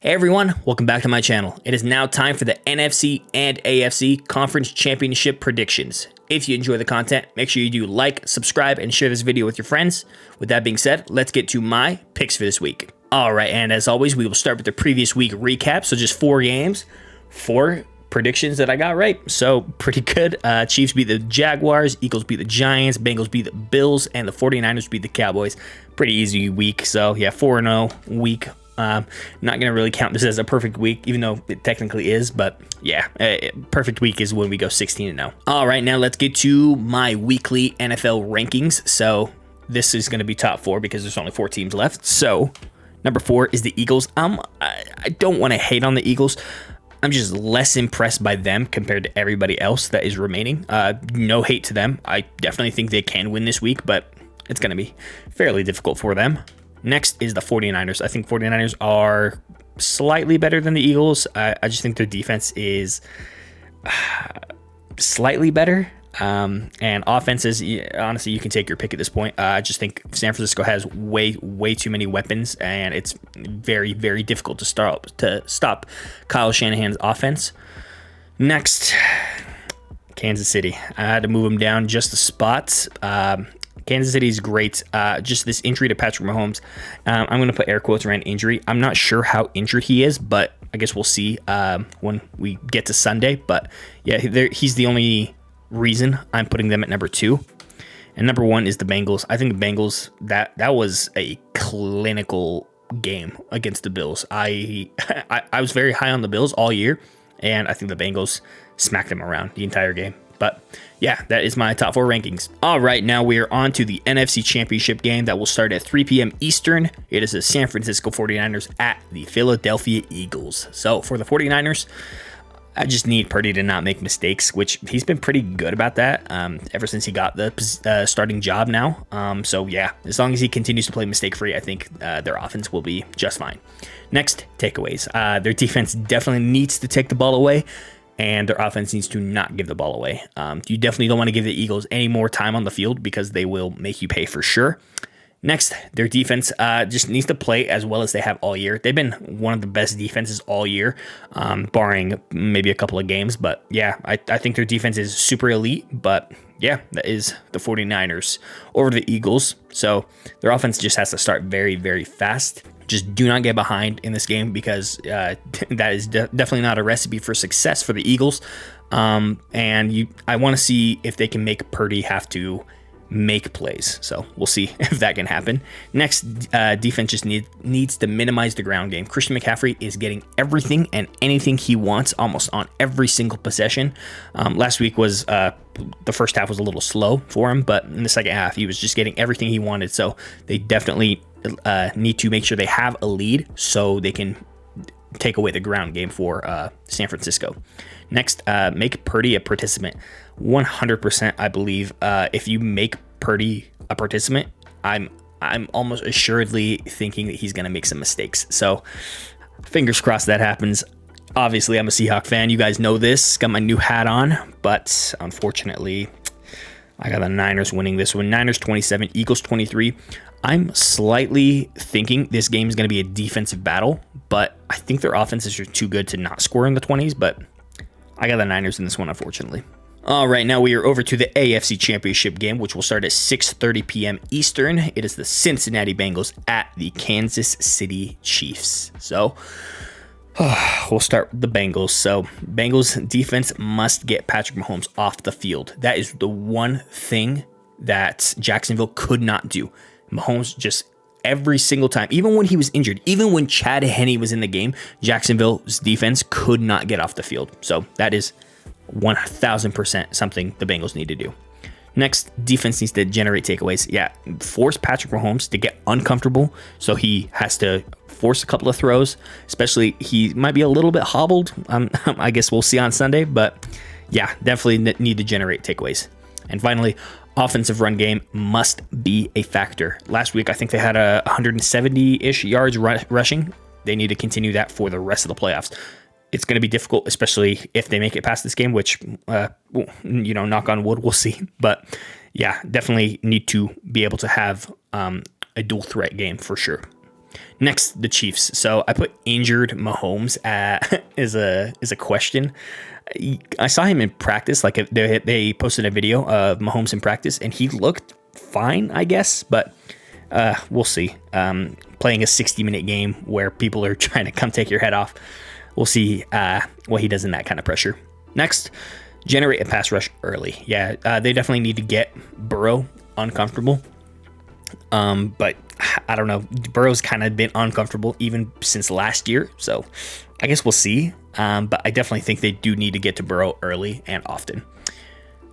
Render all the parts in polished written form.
Hey everyone, welcome back to my channel. It is now time for the NFC and AFC Conference Championship predictions. If you enjoy the content, make sure you do like, subscribe, and share this video with your friends. With that being said, let's get to my picks for this week. Alright, and as always, we will start with the previous week recap. So just 4 games, 4 predictions that I got right. So pretty good. Chiefs beat the Jaguars, Eagles beat the Giants, Bengals beat the Bills, and the 49ers beat the Cowboys. Pretty easy week. So yeah, 4-0 week. Not going to really count this as a perfect week, even though it technically is, but yeah, perfect week is when we go 16-0. All right, now let's get to my weekly NFL rankings. So this is going to be top 4 because there's only 4 teams left. So number 4 is the Eagles. I don't want to hate on the Eagles. I'm just less impressed by them compared to everybody else that is remaining. No hate to them. I definitely think they can win this week, but it's going to be fairly difficult for them. Next is the 49ers. I think 49ers are slightly better than the Eagles. I just think their defense is slightly better. And offenses, honestly, you can take your pick at this point. I just think San Francisco has way too many weapons, and it's very, very difficult to stop Kyle Shanahan's offense. Next, Kansas City. I had to move them down just a spot. Kansas City is great. Just this injury to Patrick Mahomes. I'm going to put air quotes around injury. I'm not sure how injured he is, but I guess we'll see when we get to Sunday. But yeah, he's the only reason I'm putting them at number 2. And number 1 is the Bengals. I think the Bengals, that was a clinical game against the Bills. I was very high on the Bills all year, and I think the Bengals smacked them around the entire game. But yeah, that is my top 4 rankings. All right, now we are on to the NFC Championship game that will start at 3 p.m. Eastern. It is the San Francisco 49ers at the Philadelphia Eagles. So for the 49ers, I just need Purdy to not make mistakes, which he's been pretty good about that ever since he got the starting job now. So yeah, as long as he continues to play mistake-free, I think their offense will be just fine. Next, takeaways. Their defense definitely needs to take the ball away, and their offense needs to not give the ball away. You definitely don't want to give the Eagles any more time on the field because they will make you pay for sure. Next, their defense just needs to play as well as they have all year. They've been one of the best defenses all year, barring maybe a couple of games. But yeah, I think their defense is super elite. But yeah, that is the 49ers over the Eagles. So their offense just has to start very, very fast. Just do not get behind in this game because that is definitely not a recipe for success for the Eagles. I want to see if they can make Purdy have to make plays. So we'll see if that can happen. Next, defense just needs to minimize the ground game. Christian McCaffrey is getting everything and anything he wants almost on every single possession. Last week was the first half was a little slow for him, but in the second half he was just getting everything he wanted. So they definitely need to make sure they have a lead so they can take away the ground game for San Francisco. Next, make Purdy a participant. 100%, I believe. If you make Purdy a participant, I'm almost assuredly thinking that he's going to make some mistakes. So fingers crossed that happens. Obviously, I'm a Seahawks fan. You guys know this. Got my new hat on, but unfortunately, I got the Niners winning this one. Niners 27, Eagles 23. I'm slightly thinking this game is going to be a defensive battle, but I think their offenses are too good to not score in the 20s, but I got the Niners in this one, unfortunately. All right, now we are over to the AFC Championship game, which will start at 6:30 p.m. Eastern. It is the Cincinnati Bengals at the Kansas City Chiefs. So we'll start with the Bengals. So Bengals defense must get Patrick Mahomes off the field. That is the one thing that Jacksonville could not do. Mahomes just every single time, even when he was injured, even when Chad Henne was in the game, Jacksonville's defense could not get off the field. So that is 1,000% something the Bengals need to do. Next, defense needs to generate takeaways. Yeah, force Patrick Mahomes to get uncomfortable, so he has to force a couple of throws, especially he might be a little bit hobbled. I guess we'll see on Sunday, but yeah, definitely need to generate takeaways. And finally, offensive run game must be a factor. Last week, I think they had 170-ish yards rushing. They need to continue that for the rest of the playoffs. It's going to be difficult, especially if they make it past this game, which, knock on wood, we'll see. But yeah, definitely need to be able to have a dual threat game for sure. Next, the Chiefs. So I put injured Mahomes as a question. I saw him in practice. Like they posted a video of Mahomes in practice, and he looked fine, I guess. But we'll see. Playing a 60-minute game where people are trying to come take your head off. We'll see what he does in that kind of pressure. Next, generate a pass rush early. Yeah, they definitely need to get Burrow uncomfortable. But I don't know. Burrow's kind of been uncomfortable even since last year. So I guess we'll see. But I definitely think they do need to get to Burrow early and often.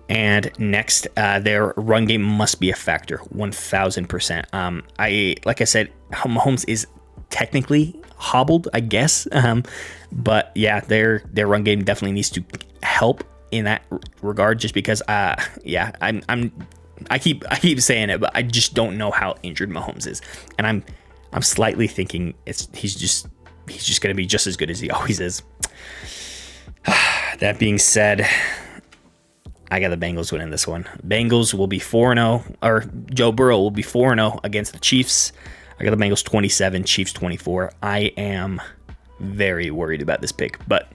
And next, their run game must be a factor, 1,000%. Like I said, Mahomes is technically hobbled, I guess. But yeah, their run game definitely needs to help in that regard. Just because, I keep saying it, but I just don't know how injured Mahomes is, and I'm slightly thinking he's just going to be just as good as he always is. That being said, I got the Bengals winning this one. Bengals will be 4-0, or Joe Burrow will be 4-0 against the Chiefs. I got the Bengals 27, Chiefs 24. I am very worried about this pick, but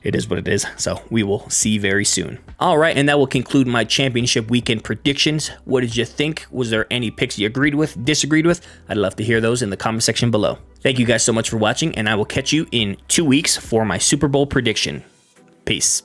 it is what it is, so we will see very soon. All right, and that will conclude my championship weekend predictions. What did you think? Was there any picks you agreed with, disagreed with? I'd love to hear those in the comment section below. Thank you guys so much for watching, and I will catch you in 2 weeks for my Super Bowl prediction. Peace.